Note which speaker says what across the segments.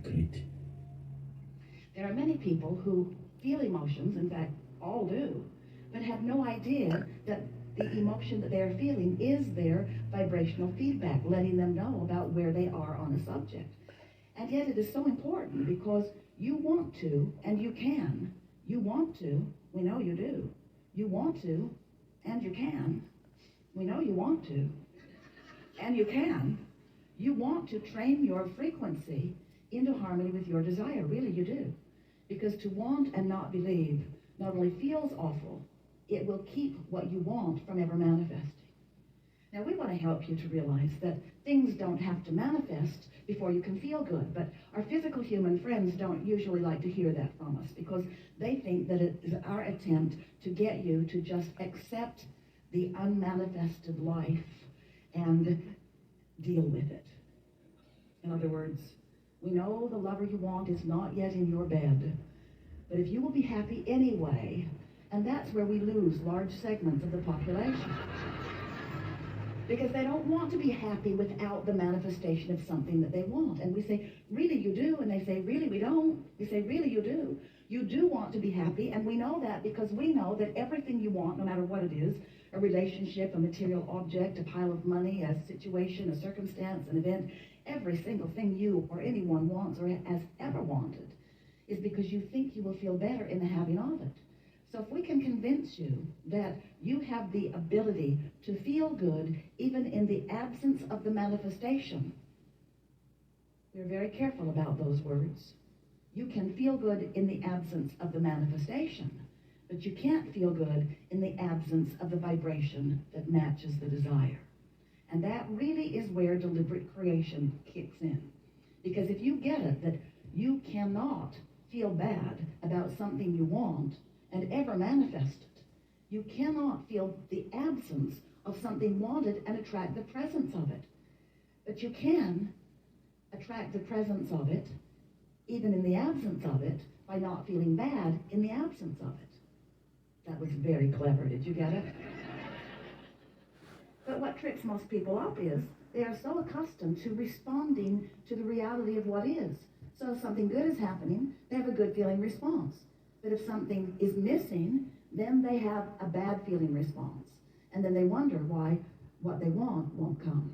Speaker 1: Great.
Speaker 2: There are many people who feel emotions, in fact, all do, but have no idea that the emotion that they're feeling is their vibrational feedback, letting them know about where they are on a subject. And yet it is so important because you want to and you can. You want to, we know you do. You want to and you can. We know you want to and you can. You want to train your frequency into harmony with your desire. Really, you do. Because to want and not believe not only feels awful, it will keep what you want from ever manifesting. Now, we want to help you to realize that things don't have to manifest before you can feel good, but our physical human friends don't usually like to hear that from us because they think that it is our attempt to get you to just accept the unmanifested life and deal with it. In other words, we know the lover you want is not yet in your bed, but if you will be happy anyway, and that's where we lose large segments of the population. Because they don't want to be happy without the manifestation of something that they want. And we say, really you do? And they say, really we don't. We say, really you do. You do want to be happy, and we know that because we know that everything you want, no matter what it is, a relationship, a material object, a pile of money, a situation, a circumstance, an event, every single thing you or anyone wants or has ever wanted is because you think you will feel better in the having of it. So if we can convince you that you have the ability to feel good even in the absence of the manifestation, we're very careful about those words. You can feel good in the absence of the manifestation, but you can't feel good in the absence of the vibration that matches the desire. And that really is where deliberate creation kicks in. Because if you get it that you cannot feel bad about something you want and ever manifest it, you cannot feel the absence of something wanted and attract the presence of it. But you can attract the presence of it, even in the absence of it, by not feeling bad in the absence of it. That was very clever. Did you get it? But what tricks most people up is they are so accustomed to responding to the reality of what is. So if something good is happening, they have a good feeling response. But if something is missing, then they have a bad feeling response. And then they wonder why what they want won't come.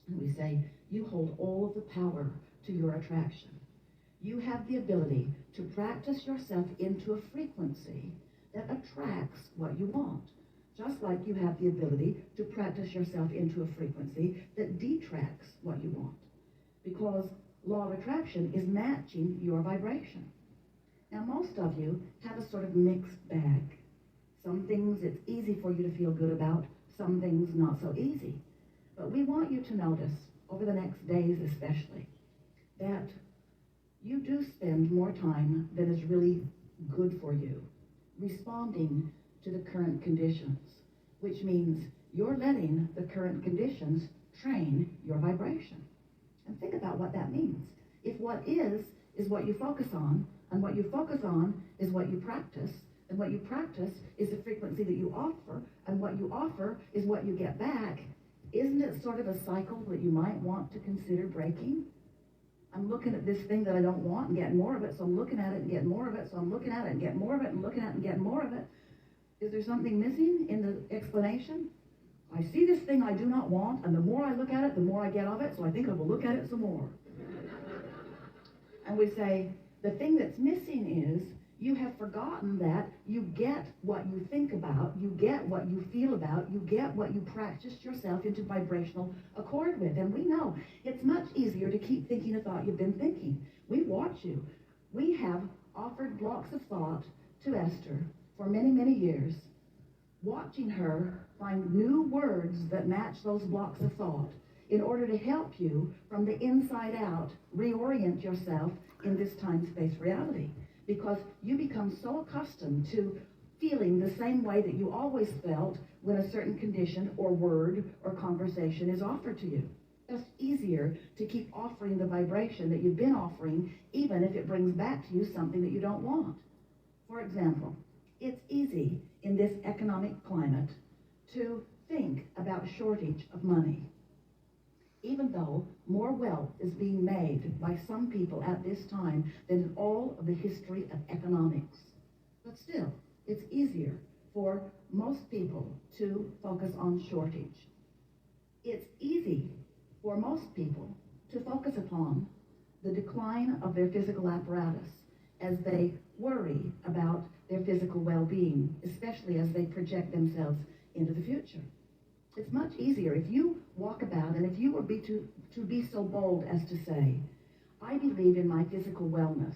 Speaker 2: And we say, you hold all of the power to your attraction. You have the ability to practice yourself into a frequency that attracts what you want. Just like you have the ability to practice yourself into a frequency that detracts what you want. Because law of attraction is matching your vibration. Now, most of you have a sort of mixed bag. Some things it's easy for you to feel good about, some things not so easy. But we want you to notice, over the next days especially, that you do spend more time than is really good for you responding to the current conditions, which means you're letting the current conditions train your vibration. And think about what that means. If what is what you focus on, and what you focus on is what you practice, and what you practice is the frequency that you offer, and what you offer is what you get back, isn't it sort of a cycle that you might want to consider breaking? I'm looking at this thing that I don't want and getting more of it, so I'm looking at it and getting more of it, so I'm looking at it and getting more of it, and looking at it and getting more of it. Is there something missing in the explanation? I see this thing I do not want, and the more I look at it, the more I get of it, so I think I will look at it some more. And we say, the thing that's missing is you have forgotten that you get what you think about, you get what you feel about, you get what you practice yourself into vibrational accord with. And we know it's much easier to keep thinking a thought you've been thinking. We watch you. We have offered blocks of thought to Esther for many, many years, watching her find new words that match those blocks of thought in order to help you from the inside out reorient yourself in this time-space reality. Because you become so accustomed to feeling the same way that you always felt when a certain condition or word or conversation is offered to you. It's easier to keep offering the vibration that you've been offering, even if it brings back to you something that you don't want. For example, it's easy in this economic climate to think about shortage of money. even though more wealth is being made by some people at this time than in all of the history of economics. But still, it's easier for most people to focus on shortage. It's easy for most people to focus upon the decline of their physical apparatus as they worry about their physical well-being, especially as they project themselves into the future. It's much easier if you walk about, and if you were to be so bold as to say, I believe in my physical wellness.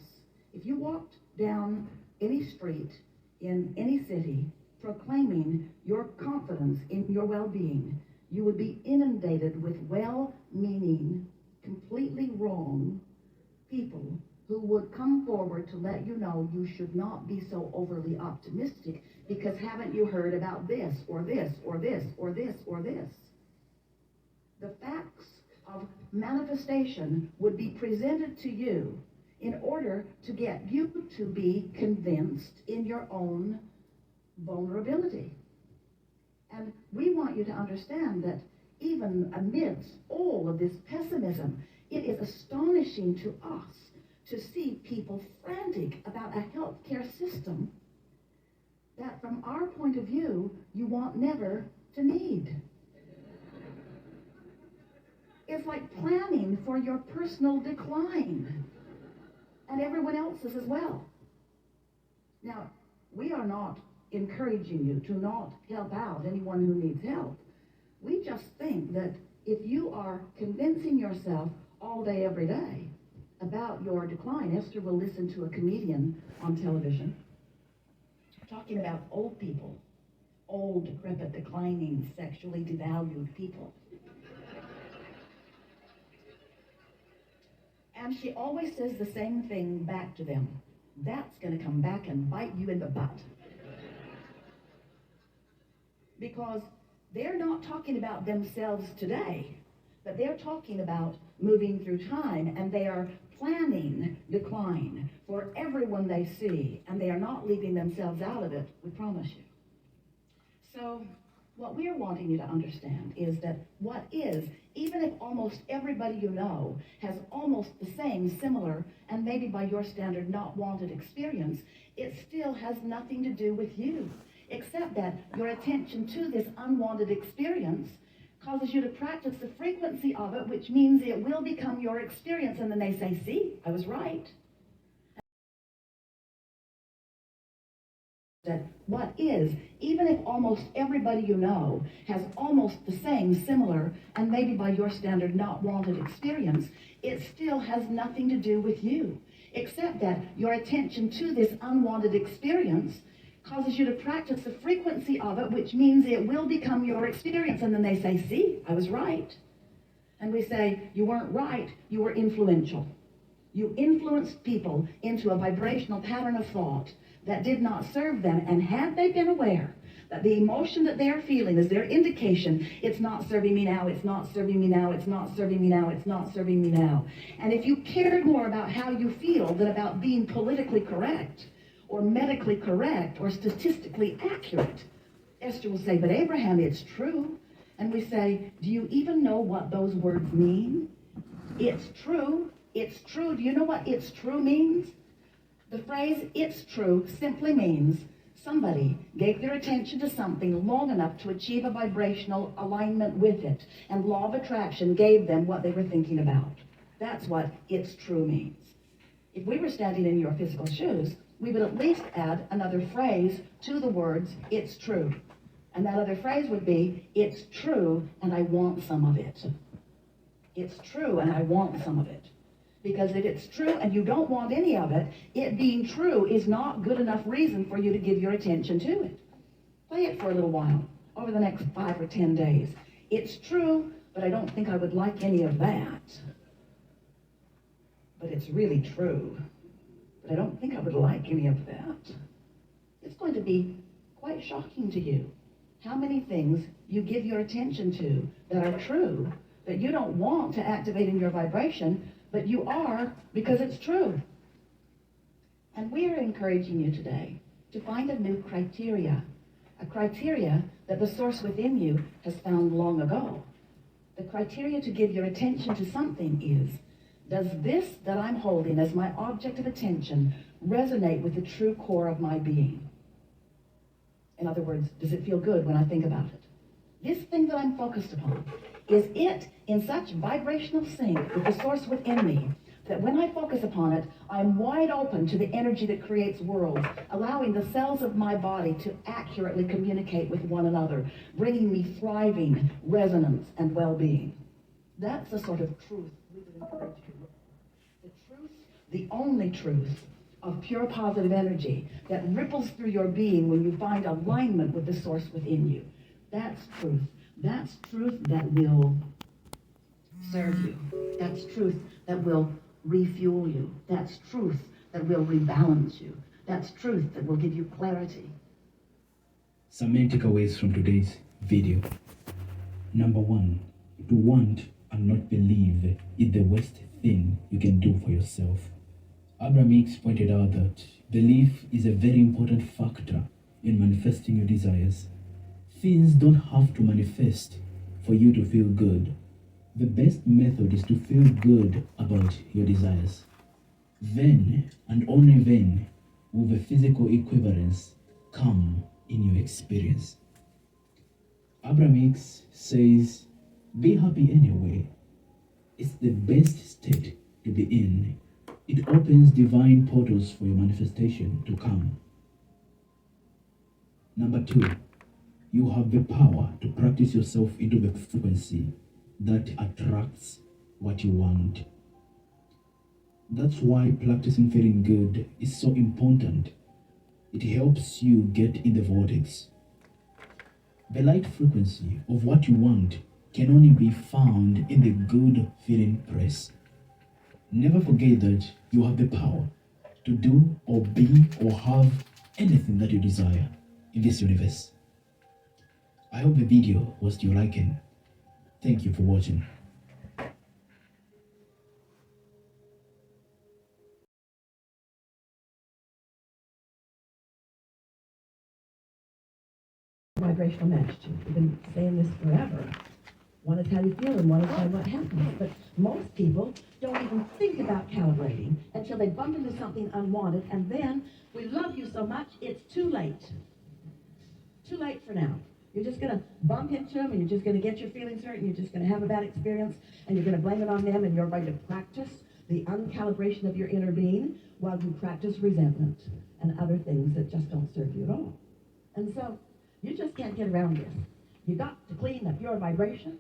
Speaker 2: If you walked down any street in any city proclaiming your confidence in your well-being, you would be inundated with well-meaning, completely wrong people who would come forward to let you know you should not be so overly optimistic because haven't you heard about this or this or this or this or this? The facts of manifestation would be presented to you in order to get you to be convinced in your own vulnerability. And we want you to understand that even amidst all of this pessimism, it is astonishing to us to see people frantic about a healthcare system that from our point of view, you want never to need. It's like planning for your personal decline and everyone else's as well. Now, we are not encouraging you to not help out anyone who needs help. We just think that if you are convincing yourself all day, every day about your decline, Esther will listen to a comedian on television talking about old people, old, decrepit, declining, sexually devalued people. And she always says the same thing back to them. That's going to come back and bite you in the butt. Because they're not talking about themselves today, but they're talking about moving through time, and they are planning decline for everyone they see, and they are not leaving themselves out of it, we promise you. So what we're wanting you to understand is that what is, even if almost everybody you know has almost the same, similar, and maybe by your standard not wanted experience, it still has nothing to do with you, except that your attention to this unwanted experience causes you to practice the frequency of it, which means it will become your experience. And then they say, see, I was right. That what is, even if almost everybody you know has almost the same, similar, and maybe by your standard not wanted experience, it still has nothing to do with you, except that your attention to this unwanted experience causes you to practice the frequency of it, which means it will become your experience. And then they say, see, I was right. And we say, you weren't right, you were influential. You influenced people into a vibrational pattern of thought that did not serve them. And had they been aware that the emotion that they are feeling is their indication, it's not serving me now, it's not serving me now, it's not serving me now, it's not serving me now. And if you cared more about how you feel than about being politically correct, or medically correct, or statistically accurate, Esther will say, but Abraham, it's true. And we say, do you even know what those words mean? It's true. It's true. Do you know what it's true means? The phrase it's true simply means somebody gave their attention to something long enough to achieve a vibrational alignment with it, and law of attraction gave them what they were thinking about. That's what it's true means. If we were standing in your physical shoes, we would at least add another phrase to the words, it's true. And that other phrase would be, it's true and I want some of it. It's true and I want some of it. Because if it's true and you don't want any of it, it being true is not good enough reason for you to give your attention to it. Play it for a little while, over the next 5 or 10 days. It's true, but I don't think I would like any of that. But it's really true. But I don't think I would like any of that. It's going to be quite shocking to you how many things you give your attention to that are true, that you don't want to activate in your vibration, but you are because it's true. And we are encouraging you today to find a new criteria, a criteria that the source within you has found long ago. The criteria to give your attention to something is, does this that I'm holding as my object of attention resonate with the true core of my being? In other words, does it feel good when I think about it? This thing that I'm focused upon, is it in such vibrational sync with the source within me that when I focus upon it, I'm wide open to the energy that creates worlds, allowing the cells of my body to accurately communicate with one another, bringing me thriving resonance and well-being. That's the sort of truth we would encourage you. The truth, the only truth of pure positive energy that ripples through your being when you find alignment with the source within you. That's truth. That's truth that will serve you. That's truth that will refuel you. That's truth that will rebalance you. That's truth that will give you clarity.
Speaker 1: Some main takeaways from today's video. Number one, to want and not believe is the worst thing you can do for yourself. Abraham Hicks pointed out that belief is a very important factor in manifesting your desires. Things don't have to manifest for you to feel good. The best method is to feel good about your desires. Then, and only then, will the physical equivalence come in your experience. Abraham Hicks says, be happy anyway. It's the best state to be in. It opens divine portals for your manifestation to come. Number two, you have the power to practice yourself into the frequency that attracts what you want. That's why practicing feeling good is so important. It helps you get in the vortex. The light frequency of what you want can only be found in the good feeling press. Never forget that you have the power to do or be or have anything that you desire in this universe. I hope the video was to your liking. Thank you for watching.
Speaker 2: Vibrational match. We've been saying this forever. One is how you feel and one is by what happens. But most people don't even think about calibrating until they bump into something unwanted, and then we love you so much, it's too late. Too late for now. You're just going to bump into them, and you're just going to get your feelings hurt, and you're just going to have a bad experience, and you're going to blame it on them, and you're going to practice the uncalibration of your inner being while you practice resentment and other things that just don't serve you at all. And so you just can't get around this. You got to clean up your vibration,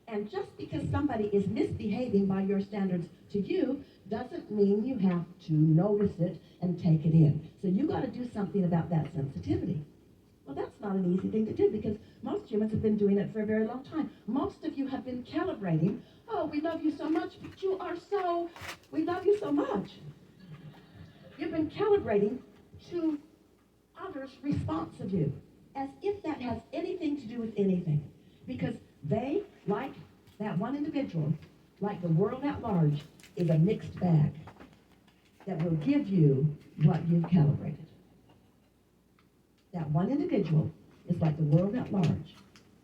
Speaker 2: and just because somebody is misbehaving by your standards to you doesn't mean you have to notice it and take it in. So you got to do something about that sensitivity. Well, that's not an easy thing to do because most humans have been doing it for a very long time. Most of you have been calibrating. Oh, we love you so much, but you are so, we love you so much. You've been calibrating to others' response of you, as if that has anything to do with anything. Because they, like that one individual, like the world at large, is a mixed bag that will give you what you've calibrated. That one individual is like the world at large,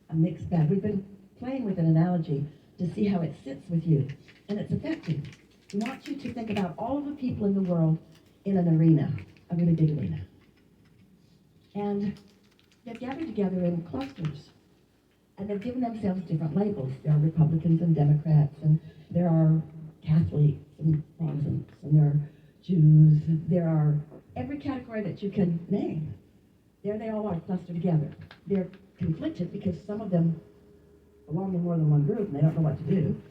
Speaker 2: a mixed bag. We've been playing with an analogy to see how it sits with you, and it's effective. We want you to think about all of the people in the world in an arena, a really big arena. And they've gathered together in clusters, and they've given themselves different labels. There are Republicans and Democrats, and there are Catholics and Protestants, and there are Jews. There are every category that you can name. There they all are clustered together. They're conflicted because some of them belong in more than one group and they don't know what to do.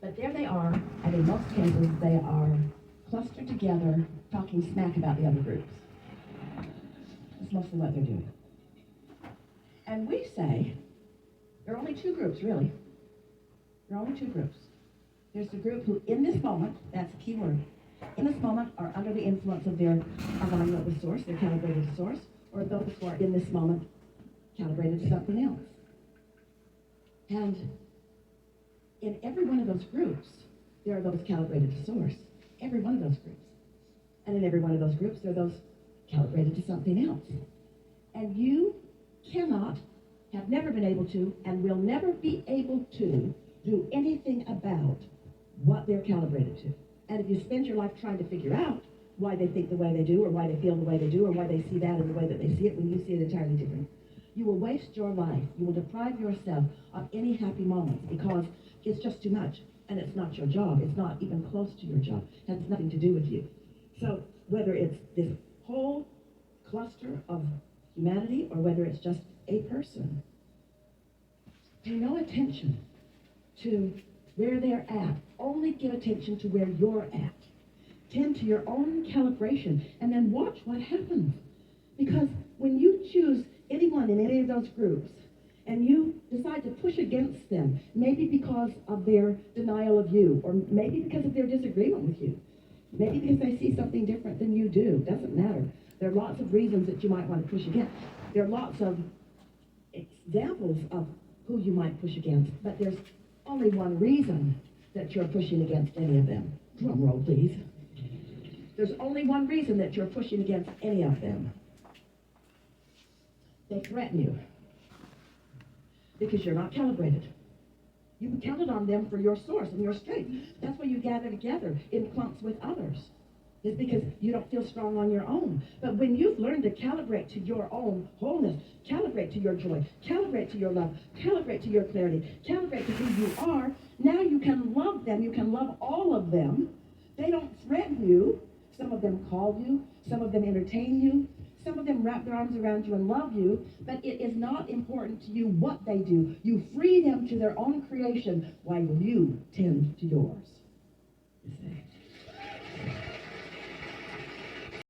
Speaker 2: But there they are, and in most cases they are clustered together talking smack about the other groups. That's mostly what they're doing. And we say there are only two groups, really. There are only two groups. There's the group who, in this moment, that's a key word, in this moment are under the influence of their alignment with source, their calibrated source, or those who are in this moment calibrated to something else. And in every one of those groups, there are those calibrated to source. Every one of those groups. And in every one of those groups, there are those calibrated to something else. And you cannot have never been able to, and will never be able to, do anything about what they're calibrated to. And if you spend your life trying to figure out why they think the way they do, or why they feel the way they do, or why they see that in the way that they see it when you see it entirely different, you will waste your life. You will deprive yourself of any happy moments because it's just too much. And it's not your job. It's not even close to your job. It has nothing to do with you. So whether it's this whole cluster of humanity or whether it's just a person, pay no attention to where they're at. Only give attention to where you're at. Tend to your own calibration and then watch what happens. Because when you choose anyone in any of those groups and you decide to push against them, maybe because of their denial of you, or maybe because of their disagreement with you, maybe because they see something different than you do, doesn't matter. There are lots of reasons that you might want to push against. There are lots of examples of who you might push against, but there's only one reason that you're pushing against any of them. Drum roll, please. There's only one reason that you're pushing against any of them. They threaten you because you're not calibrated. You counted on them for your source and your strength. That's why you gather together in clumps with others. It's because you don't feel strong on your own. But when you've learned to calibrate to your own wholeness, calibrate to your joy, calibrate to your love, calibrate to your clarity, calibrate to who you are, now you can love them. You can love all of them. They don't threaten you. Some of them call you. Some of them entertain you. Some of them wrap their arms around you and love you. But it is not important to you what they do. You free them to their own creation while you tend to yours. You see?